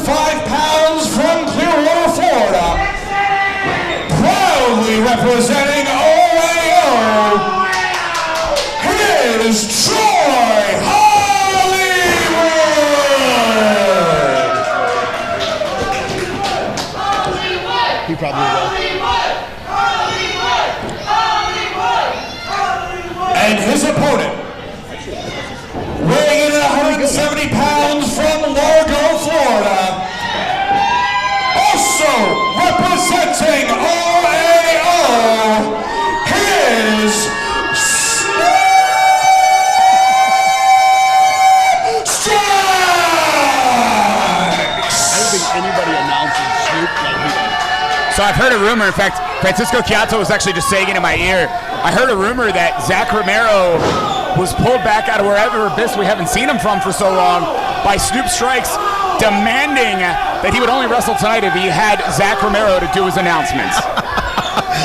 105 pounds from Clearwater, Florida, proudly representing OAO, here's Troy Hollywood! He probably will. And his opponent, weighing in at 170 pounds from Largo, Florida, also representing OAO, here's Snoop Strikes! I don't think anybody announces Snoop like he does. So I've heard a rumor, in fact, Francisco Chiato was actually just saying it in my ear. I heard a rumor that Zach Romero was pulled back out of wherever abyss we haven't seen him from for so long by Snoop Strikes, demanding that he would only wrestle tonight if he had Zach Romero to do his announcements.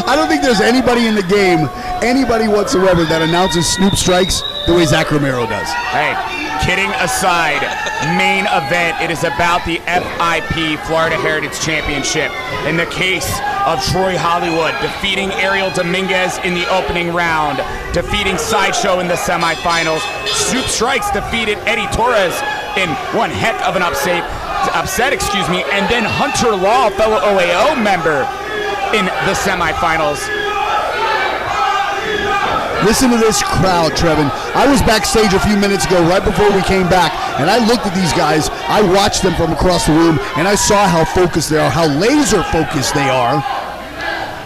I don't think there's anybody in the game, anybody whatsoever, that announces Snoop Strikes the way Zach Romero does. Hey, kidding aside, main event, it is about the FIP Florida Heritage Championship. In the case of Troy Hollywood, defeating Ariel Dominguez in the opening round, defeating Sideshow in the semifinals. Snoop Strikes defeated Eddie Torres in one heck of an upset, and then Hunter Law, fellow OAO member, in the semifinals. Listen to this crowd, Trevin. I was backstage a few minutes ago, right before we came back, and I looked at these guys. I watched them from across the room, and I saw how focused they are, how laser focused they are.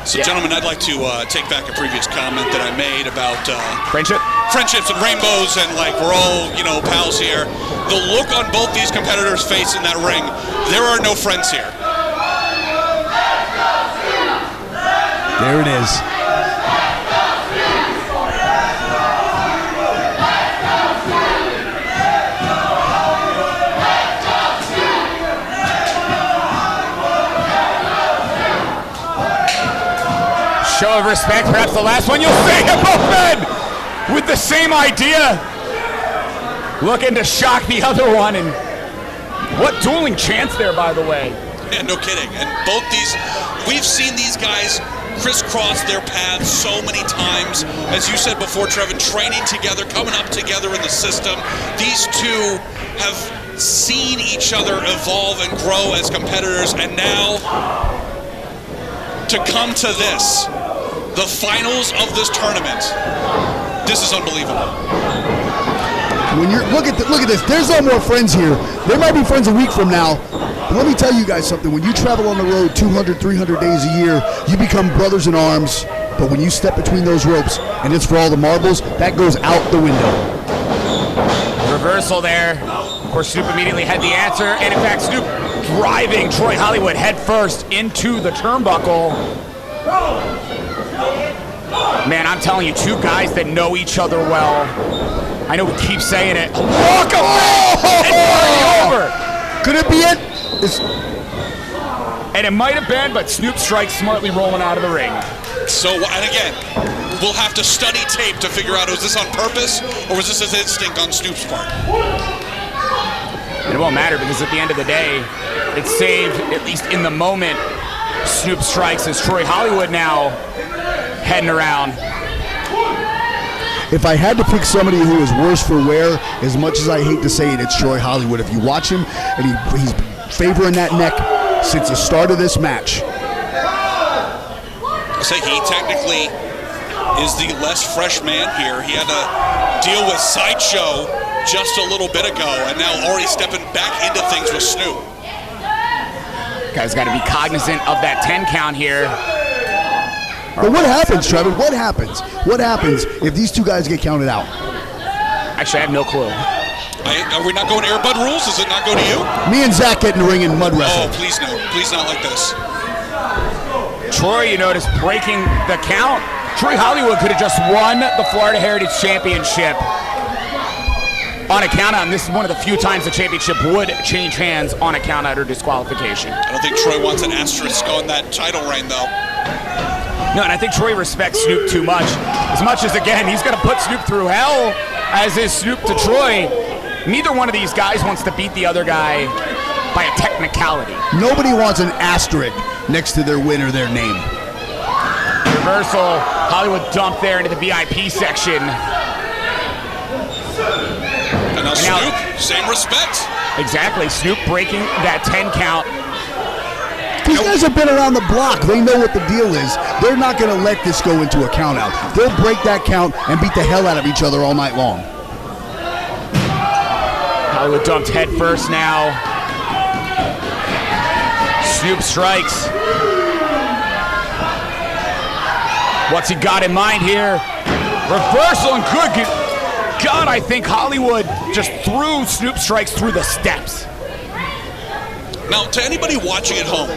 So, gentlemen, I'd like to take back a previous comment that I made about friendships and rainbows, and like we're all, pals here. The look on both these competitors' face in that ring, there are no friends here. There it is. Show of respect, perhaps the last one you'll see. Both men with the same idea, looking to shock the other one. And what dueling chants there, by the way. Yeah, no kidding. And both these, we've seen these guys crisscross their paths so many times. As you said before, Trevin, training together, coming up together in the system. These two have seen each other evolve and grow as competitors, and now to come to this, the finals of this tournament. This is unbelievable. When you're look at this, there's no more friends here. There might be friends a week from now. But let me tell you guys something. When you travel on the road 200, 300 days a year, you become brothers in arms. But when you step between those ropes and it's for all the marbles, that goes out the window. Reversal there. Of course, Snoop immediately had the answer. And in fact, Snoop driving Troy Hollywood head first into the turnbuckle. Man, I'm telling you, two guys that know each other well. I know we keep saying it. Walk away! It's over. Could it be it? And it might have been, but Snoop Strikes smartly rolling out of the ring. So, and again, we'll have to study tape to figure out, was this on purpose or was this his instinct on Snoop's part? It won't matter, because at the end of the day, it saved, at least in the moment, Snoop Strikes as Troy Hollywood now heading around. If I had to pick somebody who is worse for wear, as much as I hate to say it, it's Troy Hollywood. If you watch him, and he's favoring that neck since the start of this match. I say he technically is the less fresh man here. He had to deal with Sideshow just a little bit ago, and now already stepping back into things with Snoop. Guys got to be cognizant of that 10 count here. But what happens, Trevor? What happens? What happens if these two guys get counted out? Actually, I have no clue. Are we not going Air Bud rules? Does it not go to you? Me and Zach get in the ring and mud wrestle. Oh, please no. Please not like this. Troy, you notice, breaking the count. Troy Hollywood could have just won the Florida Heritage Championship on a count out, and this is one of the few times the championship would change hands on a count out or disqualification. I don't think Troy wants an asterisk on that title reign, though. No, and I think Troy respects Snoop too much. As much as, again, he's going to put Snoop through hell, as is Snoop to Troy. Neither one of these guys wants to beat the other guy by a technicality. Nobody wants an asterisk next to their win or their name. Reversal, Hollywood dumped there into the VIP section. And now Snoop, same respect. Exactly, Snoop breaking that 10 count. These guys have been around the block. They know what the deal is. They're not going to let this go into a count out. They'll break that count and beat the hell out of each other all night long. Hollywood dumped head first now. Snoop strikes. What's he got in mind here? Reversal and good. God, I think Hollywood just threw Snoop strikes through the steps. Now, to anybody watching at home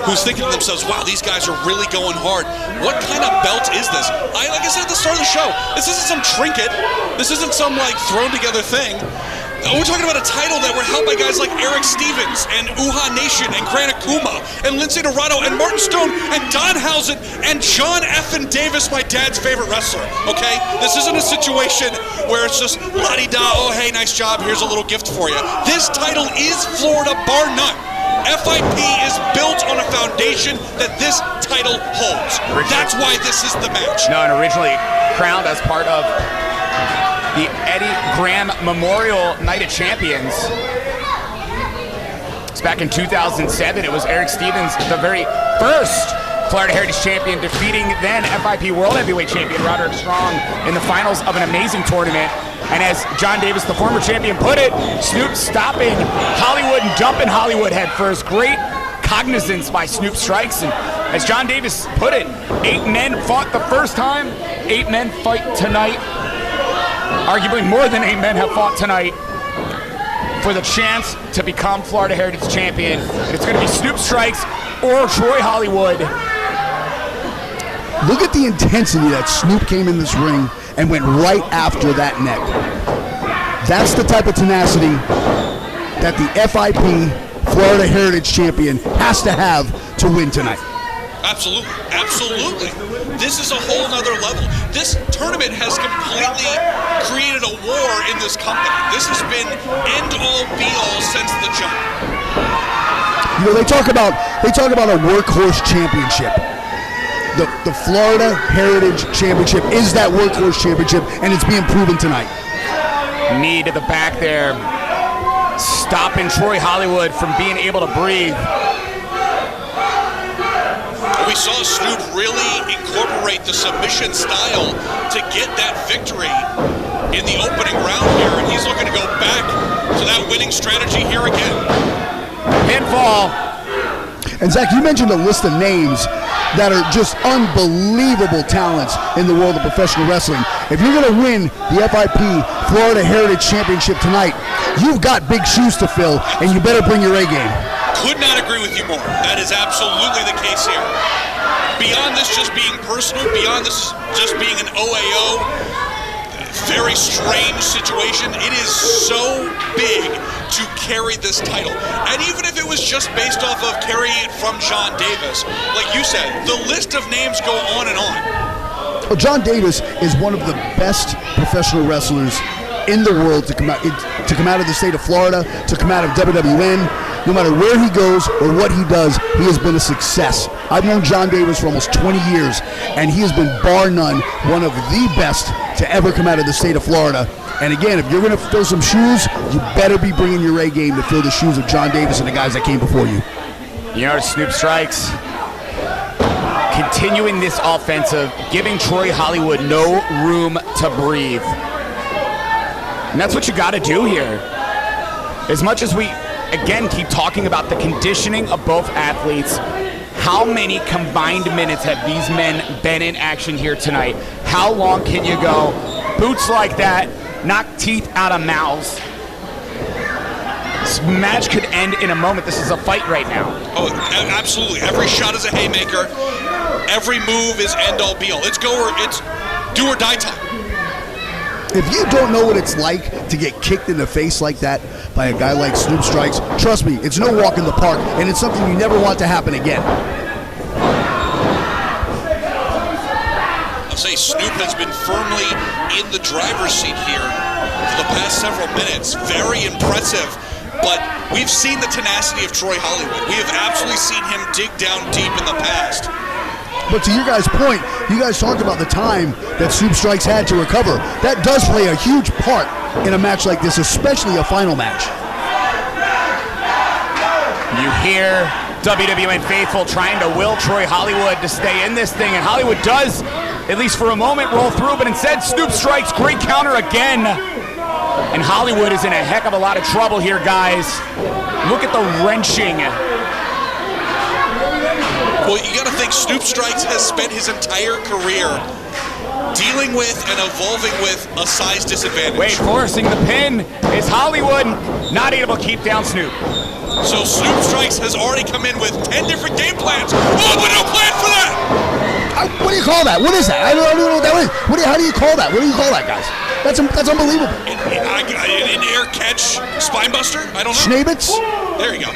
who's thinking to themselves, wow, these guys are really going hard, what kind of belt is this? Like I said at the start of the show, this isn't some trinket. This isn't some, like, thrown-together thing. We're talking about a title that were held by guys like Eric Stevens and Uha Nation and Grant Akuma and Lindsay Dorado and Martin Stone and Danhausen and John F. Davis, my dad's favorite wrestler, okay? This isn't a situation where it's just la-di-da, oh, hey, nice job, here's a little gift for you. This title is Florida, bar none. FIP is built on a foundation that this title holds. That's why this is the match. No, and originally crowned as part of the Eddie Graham Memorial Night of Champions. It's back in 2007. It was Eric Stevens, the very first Florida Heritage Champion, defeating then FIP World Heavyweight Champion Roderick Strong in the finals of an amazing tournament. And as John Davis, the former champion, put it, Snoop stopping Hollywood and dumping Hollywood head first. Great cognizance by Snoop strikes. And as John Davis put it, 8 men fought the first time, 8 men fight tonight. Arguably more than 8 men have fought tonight for the chance to become Florida Heritage Champion. It's going to be Snoop strikes or Troy Hollywood. Look at the intensity that Snoop came in this ring and went right after that neck. That's the type of tenacity that the FIP Florida Heritage Champion has to have to win tonight. Absolutely, absolutely. This is a whole nother level. This tournament has completely created a war in this company. This has been end-all, be-all since the jump. You know, they talk about a workhorse championship. The Florida Heritage Championship is that workhorse championship, and it's being proven tonight. Knee to the back there, stopping Troy Hollywood from being able to breathe. We saw Snoop really incorporate the submission style to get that victory in the opening round here, and he's looking to go back to that winning strategy here again. Pinfall. And Zach, you mentioned a list of names that are just unbelievable talents in the world of professional wrestling. If you're going to win the FIP Florida Heritage Championship tonight, you've got big shoes to fill, and you better bring your A game. Could not agree with you more. That is absolutely the case here. Beyond this just being personal, beyond this just being an OAO, very strange situation, it is so big to carry this title. And even if it was just based off of carrying it from John Davis, like you said, the list of names go on and on. Well, John Davis is one of the best professional wrestlers in the world to come out of the state of Florida, to come out of WWN. No matter where he goes or what he does, he has been a success. I've known John Davis for almost 20 years, and he has been, bar none, one of the best to ever come out of the state of Florida. And again, if you're going to fill some shoes, you better be bringing your A game to fill the shoes of John Davis and the guys that came before you. You know, Snoop strikes. Continuing this offensive, giving Troy Hollywood no room to breathe. And that's what you got to do here. As much as we, again, keep talking about the conditioning of both athletes, how many combined minutes have these men been in action here tonight? How long can you go? Boots like that, knock teeth out of mouths. This match could end in a moment. This is a fight right now. Oh, absolutely. Every shot is a haymaker. Every move is end-all, be-all. It's go or it's do or die time. If you don't know what it's like to get kicked in the face like that by a guy like Snoop Strikes, trust me, it's no walk in the park, and it's something you never want to happen again. I'll say Snoop has been firmly in the driver's seat here for the past several minutes. Very impressive but we've seen the tenacity of Troy Hollywood. We have absolutely seen him dig down deep in the past. But to your guys' point, you guys talked about the time that Snoop Strikes had to recover. That does play a huge part in a match like this, especially a final match. You hear WWN faithful trying to will Troy Hollywood to stay in this thing, and Hollywood does, at least for a moment, roll through, but instead Snoop strikes, great counter again. And Hollywood is in a heck of a lot of trouble here, guys. Look at the wrenching. Well, you got to think Snoop Strikes has spent his entire career dealing with and evolving with a size disadvantage. Wait, forcing the pin is Hollywood, not able to keep down Snoop. So Snoop Strikes has already come in with 10 different game plans. Oh, but no plan for that! What do you call that? What is that? I don't know what that is. How do you call that? What do you call that, guys? That's unbelievable. An air catch spine buster? I don't know. Schnabitz? There you go.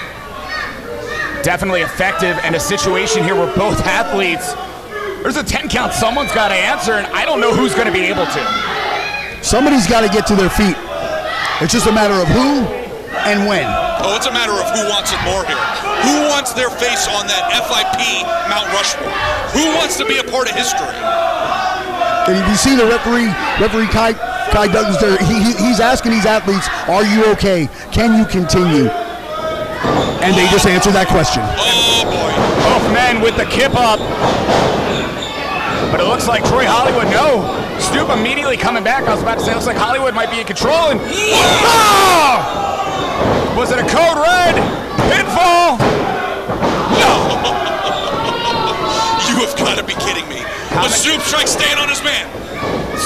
Definitely effective, and a situation here where both athletes, there's a 10 count someone's got to answer, and I don't know who's going to be able to. Somebody's got to get to their feet. It's just a matter of who and when. Oh, it's a matter of who wants it more here. Who wants their face on that FIP Mount Rushmore? Who wants to be a part of history? And you see the referee Kai Douglas there, he's asking these athletes, are you okay? Can you continue? And they just answer that question. Oh, boy. Both men with the kip up. But it looks like Troy Hollywood, no. Snoop immediately coming back. I was about to say, it looks like Hollywood might be in control. And oh! Was it a code red? Pinfall? No. You have got to be kidding me. But Snoop Strikes staying on his man.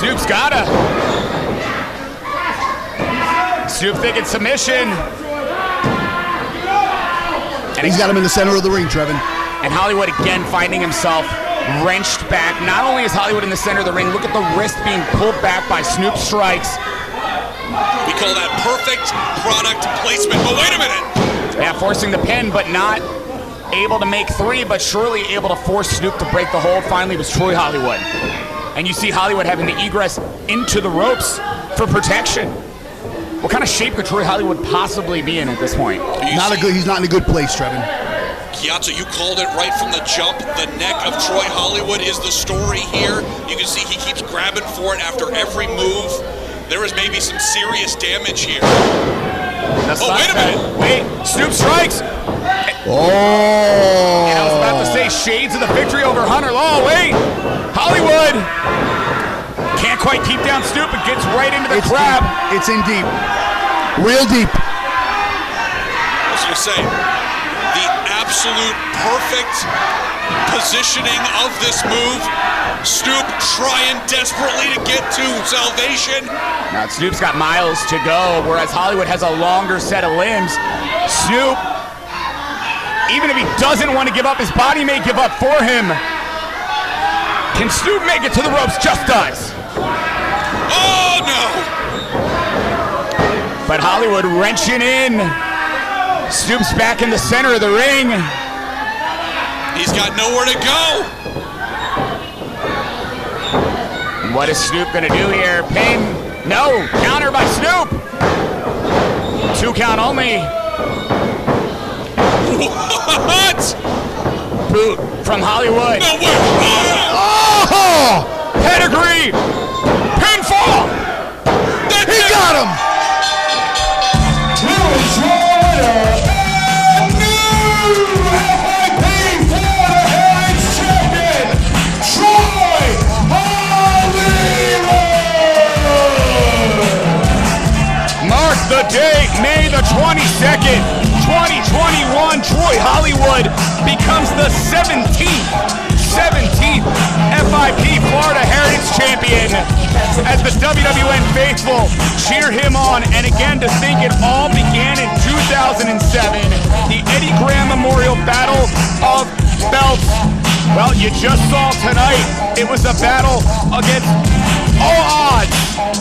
Snoop's gotta. Snoop thinking submission. And he's got him in the center of the ring, Trevin. And Hollywood again finding himself wrenched back. Not only is Hollywood in the center of the ring, look at the wrist being pulled back by Snoop Strikes. We call that perfect product placement. But wait a minute. Yeah, forcing the pin, but not able to make three, but surely able to force Snoop to break the hold. Finally was Troy Hollywood. And you see Hollywood having to egress into the ropes for protection. What kind of shape could Troy Hollywood possibly be in at this point? He's not in a good place, Trevin. Chiazza, you called it right from the jump. The neck of Troy Hollywood is the story here. You can see he keeps grabbing for it after every move. There is maybe some serious damage here. Oh, wait a minute. Wait, Snoop Strikes. Oh. And I was about to say shades of the victory over Hunter Law. Wait, Hollywood can't quite keep down Snoop and gets right into the crab. Deep. It's in deep. Real deep. I was going to say, the absolute perfect positioning of this move. Snoop trying desperately to get to salvation. Now Snoop's got miles to go, whereas Hollywood has a longer set of limbs. Snoop, even if he doesn't want to give up, his body may give up for him. Can Snoop make it to the ropes? Just does. Oh, no! But Hollywood wrenching in. Snoop's back in the center of the ring. He's got nowhere to go. What is Snoop gonna do here? Pin? No, counter by Snoop. 2 count only. What? Boot from Hollywood. No way. Oh! Pedigree. Pinfall. He got him. The date, May the 22nd, 2021, Troy Hollywood becomes the 17th FIP Florida Heritage Champion as the WWN faithful cheer him on. And again, to think it all began in 2007, the Eddie Graham Memorial Battle of Belts. Well, you just saw tonight, it was a battle against all odds,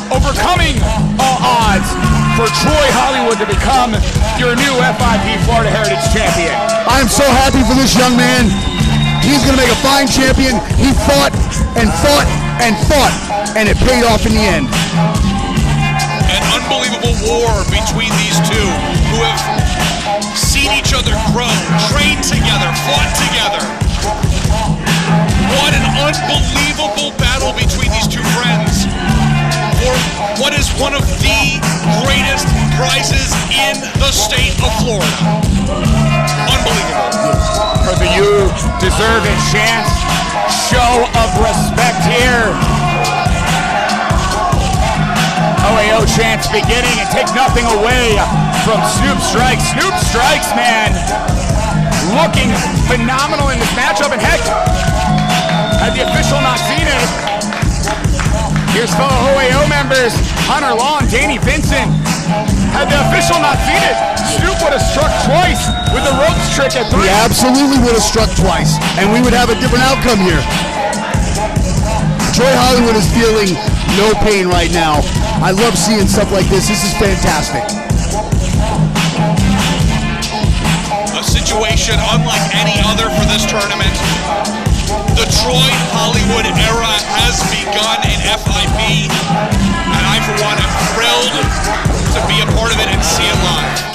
overcoming all odds for Troy Hollywood to become your new FIP Florida Heritage Champion. I am so happy for this young man. He's going to make a fine champion. He fought and fought and fought, and it paid off in the end. an unbelievable war between these two who have seen each other grow, trained together, fought together. What an unbelievable battle between these two friends for what is one of the greatest prizes in the state of Florida. Unbelievable. For the you deserve it chance. Show of respect here. OAO chants beginning and take nothing away from Snoop Strikes. Snoop Strikes, man, looking phenomenal in this matchup. And heck, had the official not seen it, here's fellow OAO members, Hunter Long, Danny Vincent. Had the official not seen it, Snoop would have struck twice with the ropes trick at 3. He absolutely would have struck twice, and we would have a different outcome here. Troy Hollywood is feeling no pain right now. I love seeing stuff like this. This is fantastic. A situation unlike any other for this tournament. The Troy Hollywood era has begun in FIP, and I, for one, am thrilled to be a part of it and see it live.